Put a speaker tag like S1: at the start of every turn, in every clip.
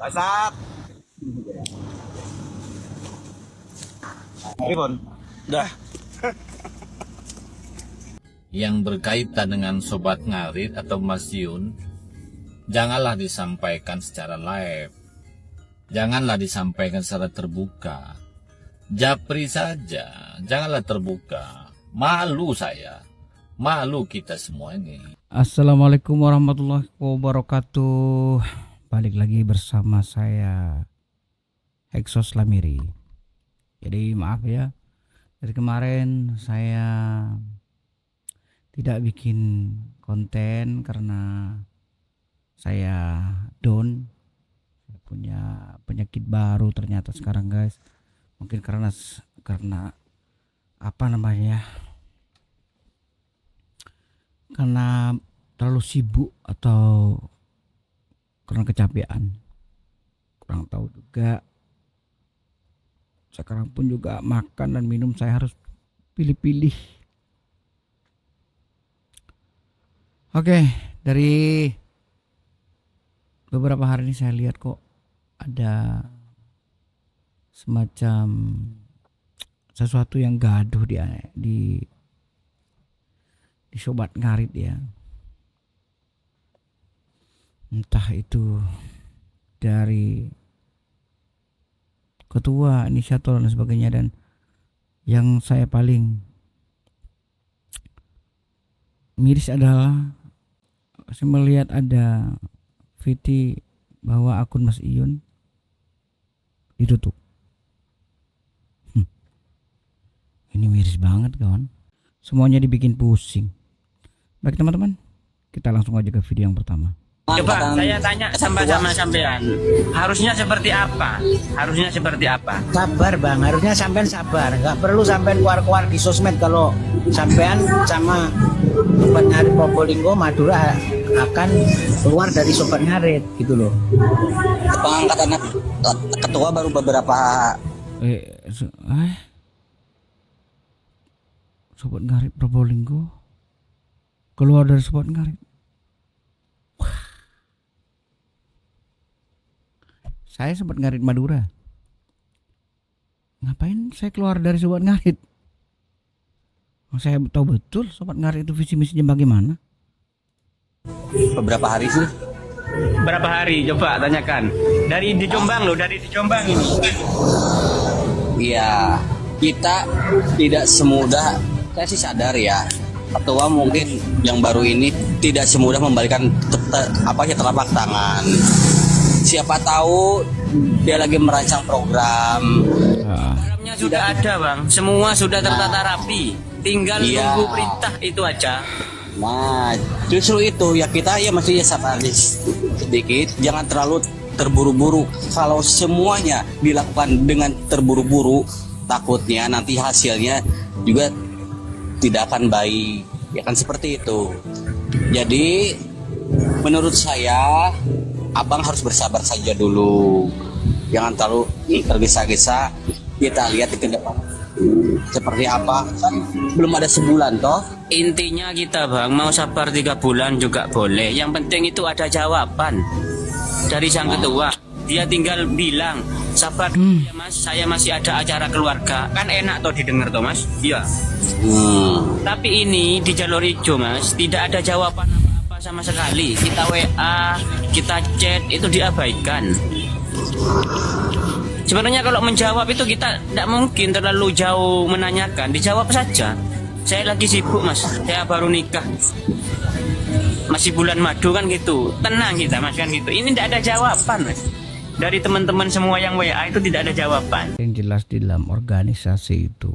S1: Bangsat. Pripun? Dah.
S2: Yang berkaitan dengan Sobat Ngarit atau Mas Yun, janganlah disampaikan secara live. Janganlah disampaikan secara terbuka. Japri saja, janganlah terbuka. Malu saya. Malu kita semua ini.
S3: Assalamualaikum warahmatullahi wabarakatuh. Balik lagi bersama saya Hexos Lamiri. Jadi maaf ya, dari kemarin saya tidak bikin konten karena saya down, punya penyakit baru ternyata sekarang guys. Mungkin karena apa namanya, karena terlalu sibuk atau karena kecapean, kurang tahu juga. Sekarang pun juga makan dan minum saya harus pilih-pilih. Oke, dari beberapa hari ini saya lihat kok ada semacam sesuatu yang gaduh di Sobat Ngarit ya. Entah itu dari ketua, inisiator dan sebagainya, dan yang saya paling miris adalah saya melihat ada VT bahwa akun Mas Iyun ditutup. Ini miris banget kawan. Semuanya dibikin pusing. Baik teman-teman, kita langsung aja ke video yang pertama.
S4: Coba saya tanya sama sampean, harusnya seperti apa? Harusnya seperti apa?
S5: Sabar bang, harusnya sampean sabar, nggak perlu sampean keluar-keluar di sosmed. Kalau sampean sama Sobat Ngarit Probolinggo Madura akan keluar dari Sobat Ngarit gitu loh.
S1: Pengangkatan ketua baru beberapa
S3: Sobat Ngarit Probolinggo keluar dari Sobat Ngarit. Saya Sobat Ngarit Madura. Ngapain saya keluar dari Sobat Ngarit? Saya tahu betul Sobat Ngarit itu visi misinya bagaimana.
S1: beberapa hari sih.
S4: Berapa hari? Coba tanyakan. Dari di Jombang loh, dari di Jombang ini.
S1: Iya, kita tidak semudah, saya sih sadar ya, ketua mungkin yang baru ini tidak semudah membalikan telapak tangan. Siapa tahu dia lagi merancang program.
S4: Programnya sudah ada bang, semua sudah tertata rapi, tinggal
S1: Iya.
S4: nunggu perintah itu aja.
S1: Nah, justru itu ya, kita ya mestinya sabar sedikit, jangan terlalu terburu-buru. Kalau semuanya dilakukan dengan terburu-buru, takutnya nanti hasilnya juga tidak akan baik. Ya kan seperti itu. Jadi menurut saya abang harus bersabar saja dulu. Jangan terlalu tergesa-gesa. Kita lihat ke depan seperti apa, kan belum ada sebulan toh.
S4: Intinya kita bang, mau sabar 3 bulan juga boleh. Yang penting itu ada jawaban dari sang ketua. Dia tinggal bilang, sabar ya mas, saya masih ada acara keluarga. Kan enak toh didengar toh mas. Iya. Tapi ini di jalur hijau mas, tidak ada jawaban apa-apa sama sekali. Kita WA, kita chat, itu diabaikan. Sebenarnya kalau menjawab itu kita tidak mungkin terlalu jauh menanyakan, dijawab saja. Saya lagi sibuk mas, saya baru nikah, masih bulan madu kan gitu. Tenang kita mas kan gitu. Ini tidak ada jawaban mas. Dari teman-teman semua yang WA itu tidak ada jawaban.
S3: Yang jelas di dalam organisasi itu,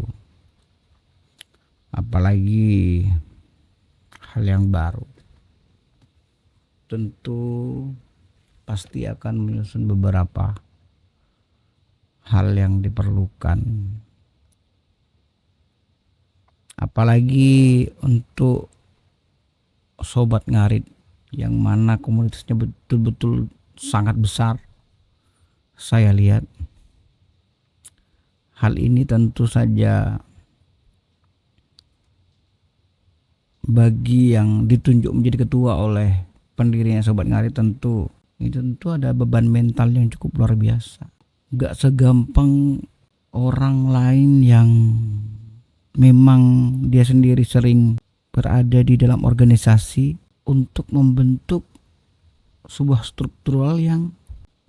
S3: apalagi hal yang baru, tentu pasti akan menyusun beberapa hal yang diperlukan. Apalagi untuk Sobat Ngarit yang mana komunitasnya betul-betul sangat besar. Saya lihat hal ini tentu saja bagi yang ditunjuk menjadi ketua oleh pendirinya Sobat Ngarit tentu itu tentu ada beban mental yang cukup luar biasa. Gak segampang orang lain yang memang dia sendiri sering berada di dalam organisasi untuk membentuk sebuah struktural yang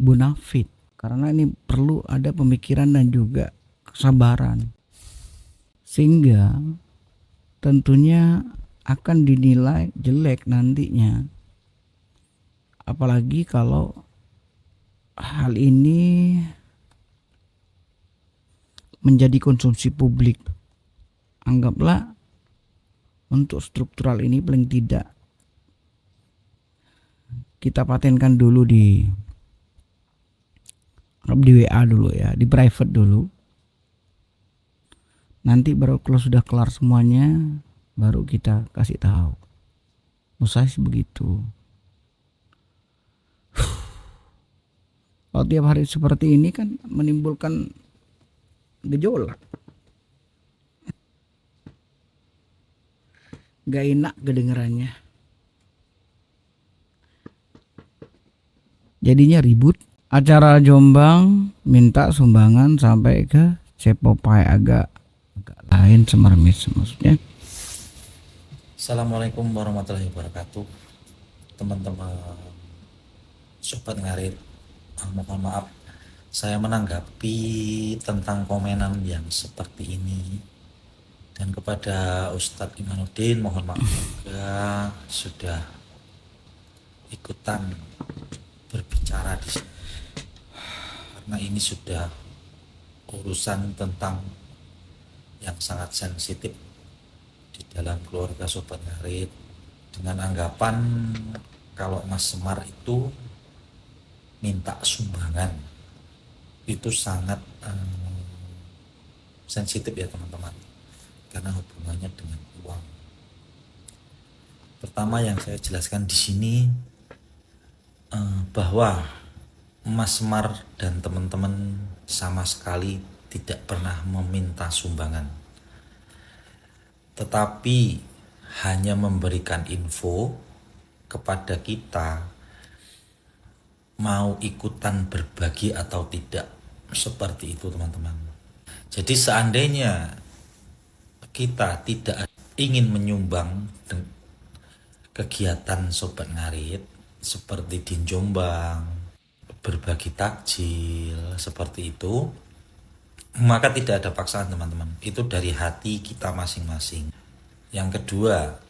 S3: bonafit. Karena ini perlu ada pemikiran dan juga kesabaran. Sehingga tentunya akan dinilai jelek nantinya. Apalagi kalau hal ini menjadi konsumsi publik. Anggaplah untuk struktural ini paling tidak kita patenkan dulu di WA dulu ya, di private dulu. Nanti baru kalau sudah kelar semuanya baru kita kasih tahu. Menurut saya sih begitu. Kalau tiap hari seperti ini kan menimbulkan gejolak. Gak enak kedengarannya. Jadinya ribut. Acara Jombang minta sumbangan sampai ke Cepopai, agak lain semermis maksudnya.
S6: Assalamualaikum warahmatullahi wabarakatuh, teman-teman sobat ngarit. Mohon maaf saya menanggapi tentang komenan yang seperti ini, dan kepada Ustadz Imanuddin mohon maaf juga sudah ikutan berbicara di sini, karena ini sudah urusan tentang yang sangat sensitif di dalam keluarga sobat ngarit, dengan anggapan kalau Mas Semar itu minta sumbangan itu sangat sensitif ya teman-teman, karena hubungannya dengan uang. Pertama yang saya jelaskan di sini bahwa Mas Semar dan teman-teman sama sekali tidak pernah meminta sumbangan, tetapi hanya memberikan info kepada kita mau ikutan berbagi atau tidak, seperti itu teman-teman. Jadi seandainya kita tidak ingin menyumbang kegiatan sobat ngarit seperti di Jombang, berbagi takjil seperti itu, maka tidak ada paksaan teman-teman. Itu dari hati kita masing-masing. Yang kedua,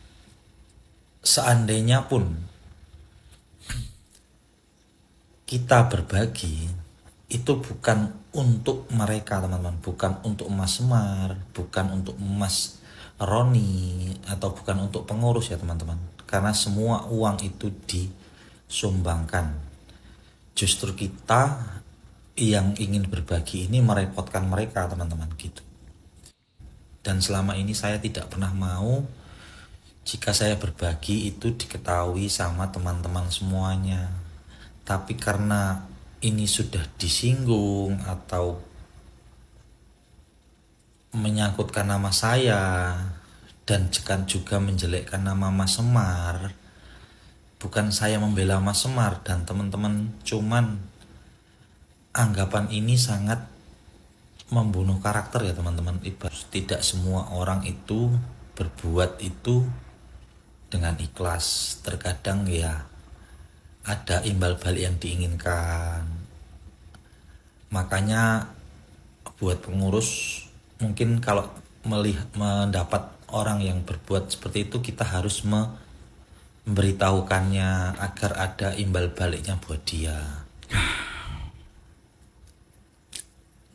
S6: seandainya pun kita berbagi, itu bukan untuk mereka teman-teman, bukan untuk Mas Semar, bukan untuk Mas Roni, atau bukan untuk pengurus ya teman-teman, karena semua uang itu disumbangkan. Justru kita yang ingin berbagi ini merepotkan mereka teman-teman gitu. Dan selama ini saya tidak pernah mau jika saya berbagi itu diketahui sama teman-teman semuanya. Tapi karena ini sudah disinggung atau menyangkutkan nama saya dan juga menjelekkan nama Mas Semar, bukan saya membela Mas Semar dan teman-teman, cuman anggapan ini sangat membunuh karakter ya teman-teman. Tidak semua orang itu berbuat itu dengan ikhlas. Terkadang ya ada imbal balik yang diinginkan. Makanya buat pengurus, mungkin kalau mendapat orang yang berbuat seperti itu, kita harus memberitahukannya agar ada imbal baliknya buat dia.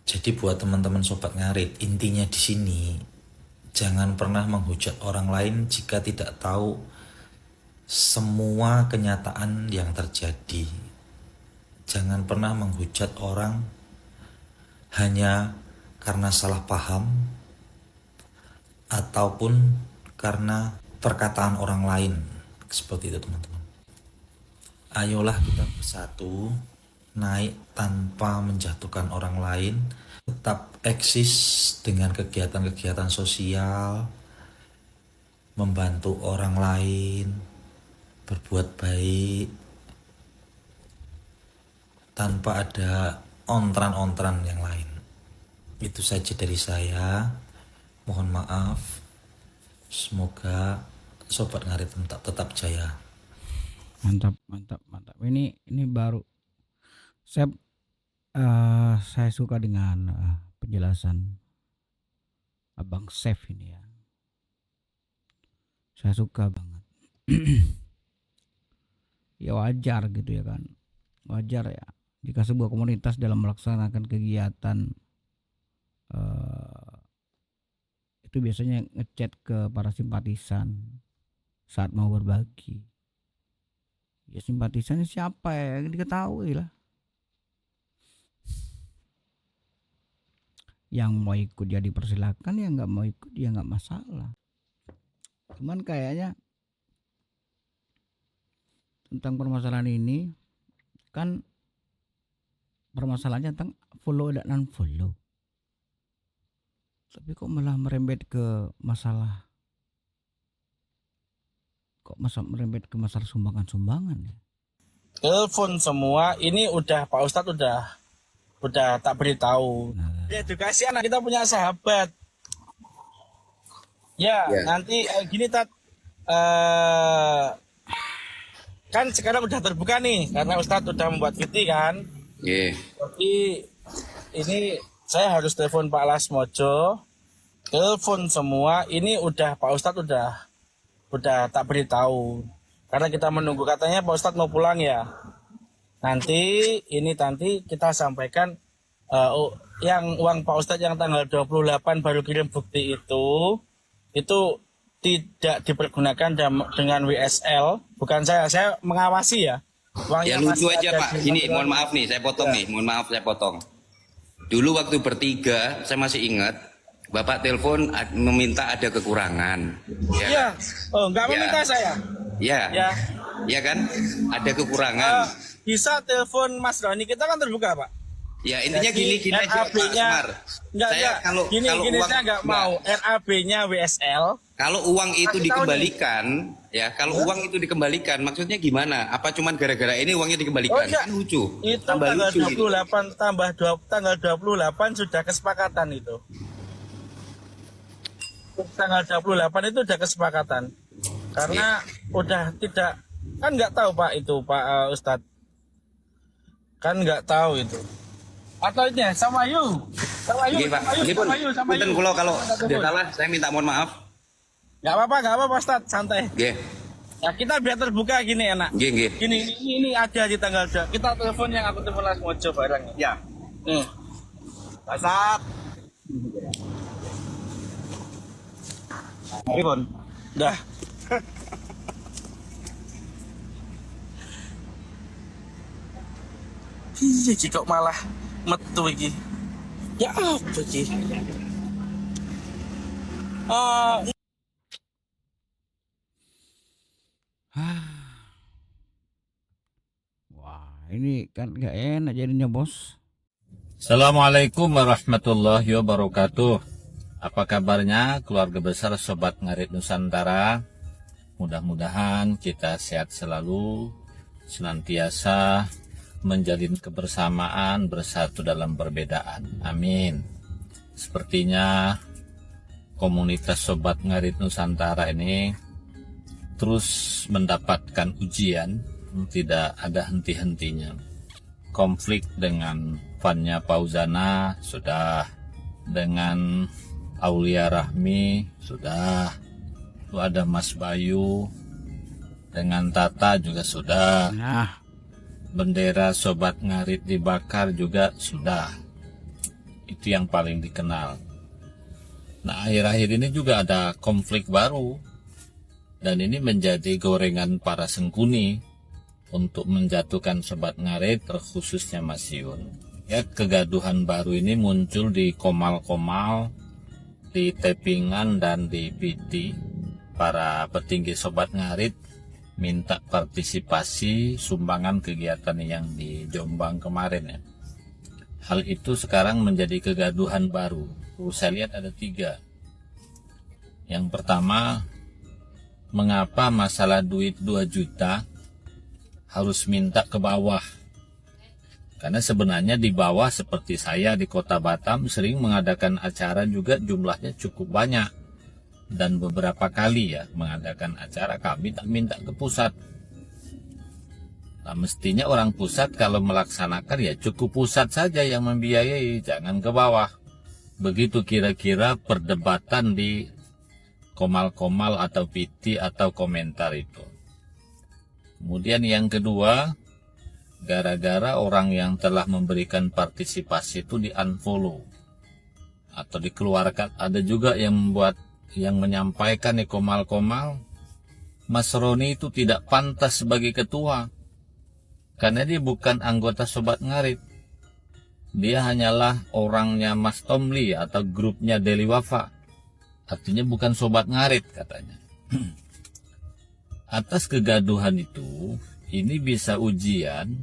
S6: Jadi buat teman-teman sobat ngarit, intinya di sini jangan pernah menghujat orang lain jika tidak tahu semua kenyataan yang terjadi. Jangan pernah menghujat orang hanya karena salah paham ataupun karena perkataan orang lain. Seperti itu teman-teman. Ayolah kita bersatu, naik tanpa menjatuhkan orang lain, tetap eksis dengan kegiatan-kegiatan sosial, membantu orang lain, berbuat baik, tanpa ada ontran-ontran yang lain. Itu saja dari saya. Mohon maaf. Semoga Sobat Ngarit tetap jaya.
S3: Mantap. Ini baru saya suka dengan penjelasan Abang Chef ini ya. Saya suka banget. Ya wajar gitu ya kan. Wajar ya jika sebuah komunitas dalam melaksanakan kegiatan itu biasanya ngechat ke para simpatisan saat mau berbagi. Ya simpatisannya siapa ya, diketahui lah. Yang mau ikut ya dipersilakan, yang nggak mau ikut ya nggak masalah. Cuman kayaknya tentang permasalahan ini kan permasalahannya tentang follow dan unfollow. Tapi kok malah merembet ke masalah sumbangan-sumbangan ya?
S7: Telepon semua, ini udah Pak Ustadz udah tak beritahu. Edukasi anak kita punya sahabat. Ya. Nanti gini Tat, kan sekarang udah terbuka nih karena Ustadz udah membuat VT kan. Jadi ini saya harus telepon Pak Lasmojo. Telepon semua, ini udah Pak Ustadz udah tak beritahu. Karena kita menunggu, katanya Pak Ustadz mau pulang ya. Nanti kita sampaikan yang uang Pak Ustadz yang tanggal 28 baru kirim bukti itu tidak dipergunakan dengan WSL. Bukan saya mengawasi ya.
S8: Ya lucu aja Pak. Ini mohon maaf nih, saya potong nih. Mohon maaf saya potong. Dulu waktu bertiga, saya masih ingat, Bapak telepon meminta ada kekurangan.
S7: Iya. Oh, nggak meminta saya.
S8: Ya kan? Ada kekurangan.
S7: Bisa telepon Mas Roni, kita kan terbuka Pak.
S8: Ya intinya gini aja Pak Semar.
S7: Kalau saya nggak mau RAB-nya WSL.
S8: Kalau uang itu dikembalikan, kalau uang itu dikembalikan, maksudnya gimana? Apa cuman gara-gara ini uangnya dikembalikan? Kan lucu.
S7: Itu
S8: tambah
S7: tanggal
S8: lucu
S7: 28 tanggal 28 sudah kesepakatan itu. Tanggal 28 itu udah kesepakatan. Karena udah tidak, kan nggak tahu Pak itu Pak Ustadz. Kan nggak tahu itu. Atau ini sama Yu.
S8: Oke, Pak. Ini pun punten kula kalau tidak salah saya minta mohon maaf.
S7: Nggak apa-apa Ustadz, santai.
S8: Nggih.
S7: Ya kita biar terbuka gini enak.
S8: Nggih.
S7: Ini ada di tanggal 2. Kita telepon yang aku telepon Lasmojo bareng. Ya. Nih. Pasat. Telepon. Dah. Iya kok malah metu iki. Ya apa iki?
S3: Wah, ini kan gak enak jadinya bos.
S2: Assalamualaikum warahmatullahi wabarakatuh. Apa kabarnya keluarga besar Sobat Ngarit Nusantara? Mudah-mudahan kita sehat selalu, senantiasa menjalin kebersamaan, bersatu dalam perbedaan. Amin. Sepertinya komunitas Sobat Ngarit Nusantara ini terus mendapatkan ujian, tidak ada henti-hentinya. Konflik dengan Fanya Fauzana sudah, dengan Aulia Rahmi sudah, lalu ada Mas Bayu dengan Tata juga sudah.
S3: Nah,
S2: Bendera Sobat Ngarit dibakar juga sudah. Itu yang paling dikenal. Nah, akhir-akhir ini juga ada konflik baru. Dan ini menjadi gorengan para sengkuni untuk menjatuhkan Sobat Ngarit, terkhususnya Mas Yun. Ya, kegaduhan baru ini muncul di Komal-Komal, di Tepingan dan di Piti. Para petinggi Sobat Ngarit minta partisipasi sumbangan kegiatan yang di Jombang kemarin ya. Hal itu sekarang menjadi kegaduhan baru. Saya lihat ada 3. Yang pertama, mengapa masalah duit 2 juta harus minta ke bawah? Karena sebenarnya di bawah seperti saya di kota Batam sering mengadakan acara juga jumlahnya cukup banyak. Dan beberapa kali ya mengadakan acara kami tak minta ke pusat. Nah, mestinya orang pusat kalau melaksanakan ya cukup pusat saja yang membiayai, jangan ke bawah. Begitu kira-kira perdebatan di komal-komal atau PT atau komentar itu. Kemudian yang kedua, gara-gara orang yang telah memberikan partisipasi itu di-unfollow atau dikeluarkan. Ada juga yang menyampaikan di komal-komal, Mas Roni itu tidak pantas sebagai ketua. Karena dia bukan anggota Sobat Ngarit. Dia hanyalah orangnya Mas Tomli atau grupnya Deli Wafa. Artinya bukan Sobat Ngarit katanya. Atas kegaduhan itu, ini bisa ujian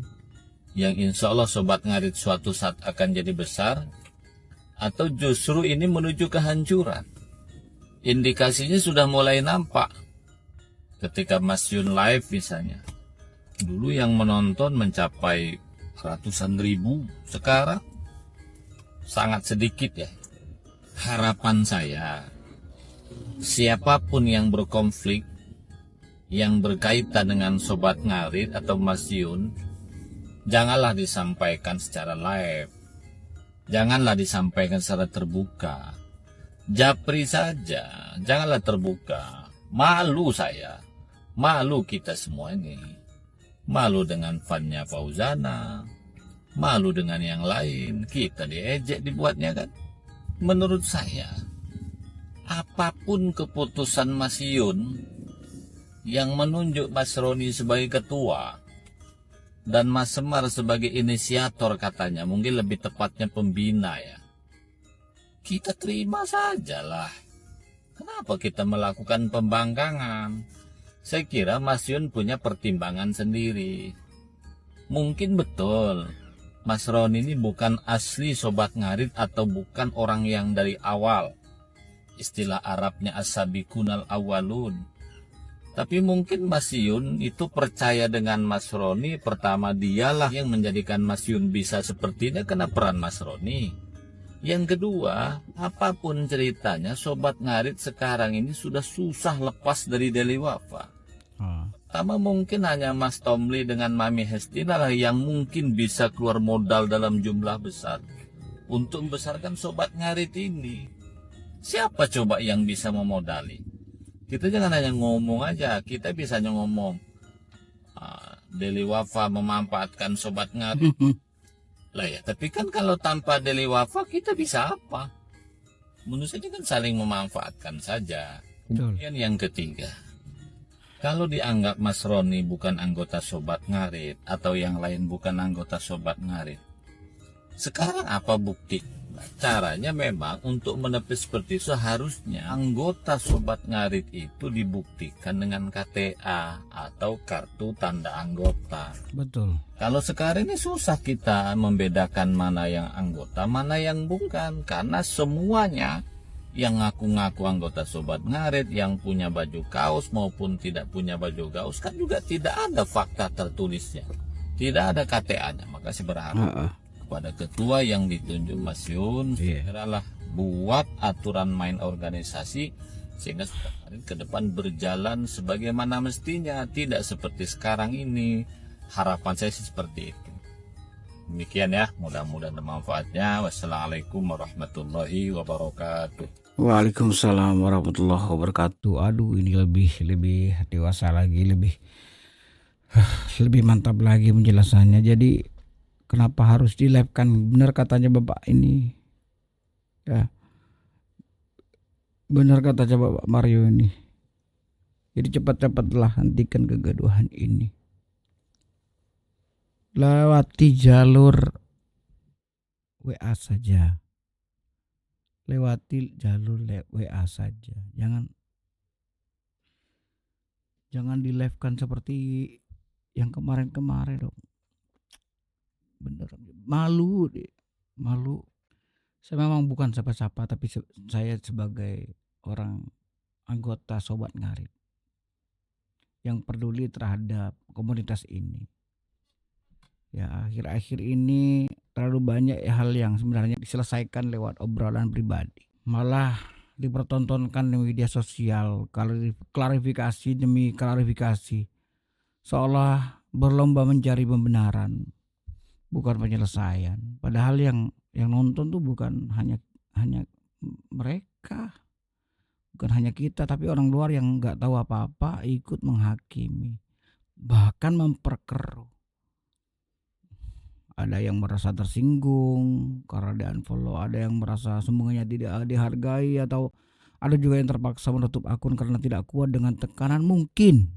S2: yang insya Allah Sobat Ngarit suatu saat akan jadi besar. Atau justru ini menuju kehancuran. Indikasinya sudah mulai nampak. Ketika Mas Yun live misalnya. Dulu yang menonton mencapai ratusan ribu, sekarang sangat sedikit ya. Harapan saya, siapapun yang berkonflik, yang berkaitan dengan Sobat Ngarit atau Mas Yun, janganlah disampaikan secara live. Janganlah disampaikan secara terbuka. Japri saja, janganlah terbuka. Malu saya, malu kita semua ini. Malu dengan fannya Fauzana, malu dengan yang lain, kita diejek dibuatnya kan. Menurut saya, apapun keputusan Mas Yun yang menunjuk Mas Roni sebagai ketua dan Mas Semar sebagai inisiator katanya, mungkin lebih tepatnya pembina ya. Kita terima sajalah. Kenapa kita melakukan pembangkangan? Saya kira Mas Yun punya pertimbangan sendiri. Mungkin betul Mas Roni ini bukan asli Sobat Ngarit atau bukan orang yang dari awal. Istilah Arabnya as-sabiqunal awwalun. Tapi mungkin Mas Yun itu percaya dengan Mas Roni. Pertama, dialah yang menjadikan Mas Yun bisa seperti ini karena peran Mas Roni. Yang kedua, apapun ceritanya, Sobat Ngarit sekarang ini sudah susah lepas dari Deli Wafa. Pertama, mungkin hanya Mas Tomli dengan Mami Hestina lah yang mungkin bisa keluar modal dalam jumlah besar untuk membesarkan Sobat Ngarit ini. Siapa coba yang bisa memodali? Kita jangan hanya ngomong aja, kita bisa hanya ngomong. Deli Wafa memanfaatkan Sobat Ngarit. Lah ya, tapi kan kalau tanpa Deli Wafa kita bisa apa? Menurut saya kan saling memanfaatkan saja. Kemudian yang ketiga, kalau dianggap Mas Roni bukan anggota Sobat Ngarit atau yang lain bukan anggota Sobat Ngarit, sekarang apa bukti? Caranya memang untuk menepis seperti itu seharusnya anggota Sobat Ngarit itu dibuktikan dengan KTA atau kartu tanda anggota.
S3: Betul.
S2: Kalau sekarang ini susah kita membedakan mana yang anggota, mana yang bukan. Karena semuanya yang ngaku-ngaku anggota Sobat Ngarit, yang punya baju kaos maupun tidak punya baju kaos, kan juga tidak ada fakta tertulisnya. Tidak ada KTA-nya. Maka saya berharap kepada ketua yang ditunjuk Mas Yun, segeralah buat aturan main organisasi sehingga Sobat Ngarit ke depan berjalan sebagaimana mestinya, tidak seperti sekarang ini. Harapan saya sih seperti itu. Demikian ya, mudah-mudahan bermanfaatnya. Wassalamualaikum warahmatullahi wabarakatuh.
S3: Waalaikumsalam warahmatullahi wabarakatuh. Aduh, ini lebih dewasa lagi, lebih mantap lagi penjelasannya. Jadi kenapa harus di-live-kan? Benar katanya Bapak ini. Ya. Benar katanya Bapak Mario ini. Jadi cepat-cepatlah hentikan kegaduhan ini. Lewati jalur WA saja. Lewati jalur WA saja. Jangan di-live-kan seperti yang kemarin-kemarin dong. Bener, malu deh. Malu. Saya memang bukan siapa-siapa, tapi saya sebagai orang anggota Sobat Ngarit yang peduli terhadap komunitas ini. Ya, akhir-akhir ini terlalu banyak hal yang sebenarnya diselesaikan lewat obrolan pribadi. Malah dipertontonkan di media sosial, klarifikasi demi klarifikasi. Seolah berlomba mencari pembenaran, bukan penyelesaian. Padahal yang nonton tuh bukan hanya mereka, bukan hanya kita, tapi orang luar yang nggak tahu apa-apa ikut menghakimi, bahkan memperkeruh. Ada yang merasa tersinggung karena di unfollow, ada yang merasa sembunyinya tidak dihargai, atau ada juga yang terpaksa menutup akun karena tidak kuat dengan tekanan. Mungkin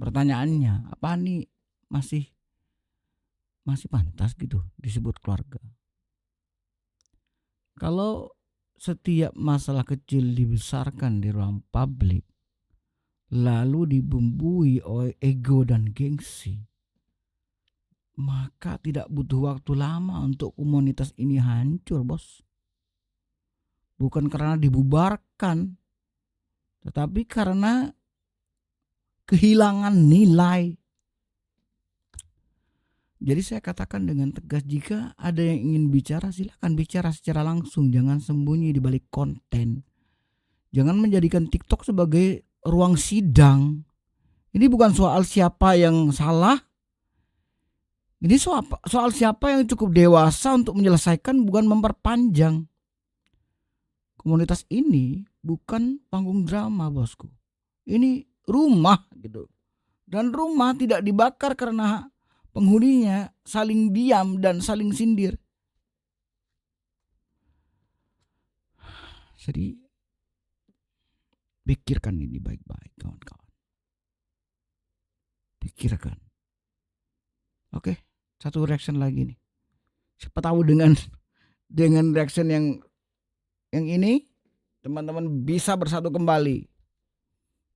S3: pertanyaannya, apa nih masih pantas gitu disebut keluarga? Kalau setiap masalah kecil dibesarkan di ruang publik, lalu dibumbui oleh ego dan gengsi, maka tidak butuh waktu lama untuk komunitas ini hancur, bos. Bukan karena dibubarkan, tetapi karena kehilangan nilai. Jadi saya katakan dengan tegas, jika ada yang ingin bicara, silakan bicara secara langsung, jangan sembunyi di balik konten. Jangan menjadikan TikTok sebagai ruang sidang. Ini bukan soal siapa yang salah. Ini soal siapa yang cukup dewasa untuk menyelesaikan, bukan memperpanjang. Komunitas ini bukan panggung drama, bosku. Ini rumah gitu. Dan rumah tidak dibakar karena penghuninya saling diam dan saling sindir. Jadi pikirkan ini baik-baik, kawan-kawan. Pikirkan. Oke, satu reaction lagi nih. Siapa tahu dengan reaction yang ini teman-teman bisa bersatu kembali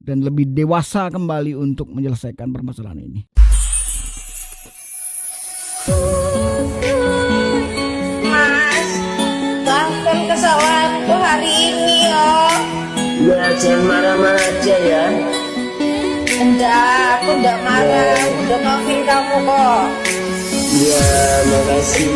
S3: dan lebih dewasa kembali untuk menyelesaikan permasalahan ini.
S9: Mas, bahkan kesalahanku hari ini ya jangan marah-marah aja ya. Enggak, aku enggak marah, udah maafin kamu kok. Ya, makasih.